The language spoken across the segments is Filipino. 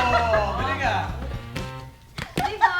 Galing ka. Diba?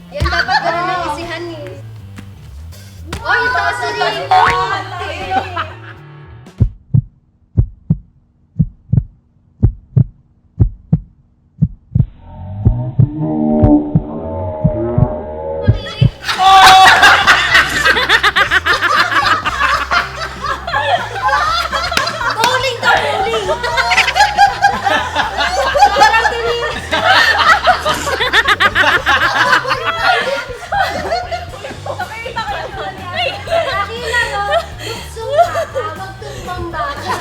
Yan dapat gano'n ng isihan eh. Oh, yung taas na dito! Bowling to bowling! Parang tiniris! Nakina no, lukso ka, tawag tumbang bata.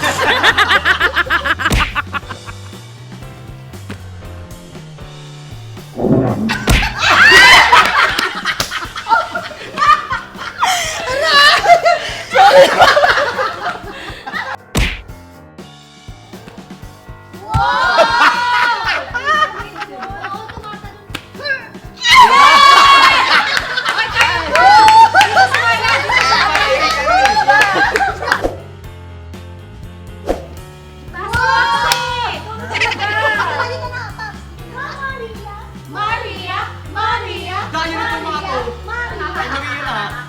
Dahil ito mga to. Ay, mahina.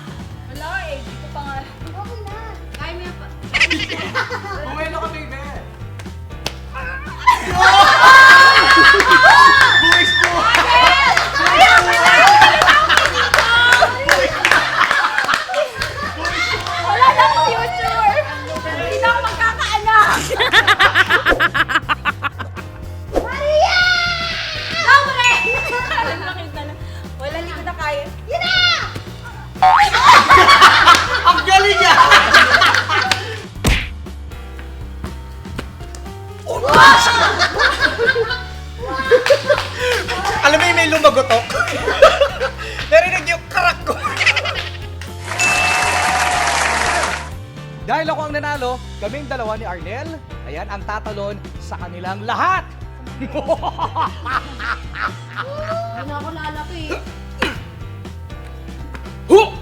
Wala eh, di ko pa nga. Kaya mo yan pa. Bumelo ka, baby. Buwis po. Wala na akong future! Hindi na ako magkakaanak! Maria! Dobre! Wala, hindi ko na kaya. Yun na! Ang galing niya! Alam mo yung may lumagotok? Narinig yung karak ko. Dahil ako ang nanalo, kaming dalawa ni Arnel, ayan ang tatalon sa kanilang lahat. Hindi na ako lalaki. Hu!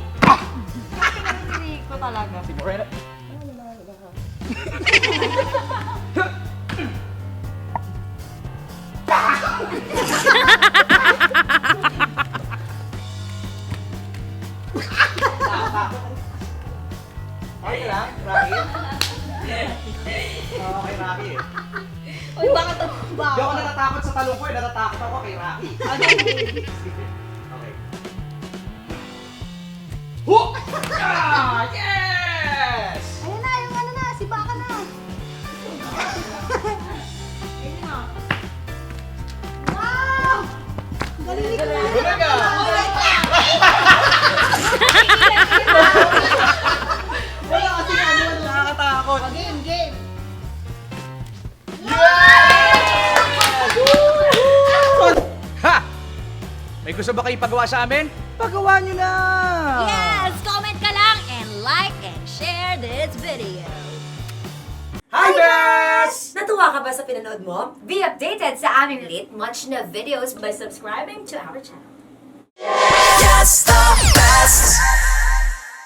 Pinag-tinig ko talaga. Si Morena. Okay ka lang, Rocky? Okay, Rocky. Uy, baka ito ba? Hindi ako natatakot sa talong ko eh, natatakot ako kay Rocky. Okay. Hu! Ah! Yes! Ayun na, yung ano na, si Baka na. Ayun na. Wow! Galing ko na. Galing ka! Wala kasi ano, nakakatakot. Game, game. Ha! May gusto ba kayo pagawa sa amin? Pagawa nyo na! Yes! Comment ka lang and like and share this video. Hi, Bess! Natuwa ka ba sa pinanood mo? Be updated sa aming late lunch na videos by subscribing to our channel. Just the best.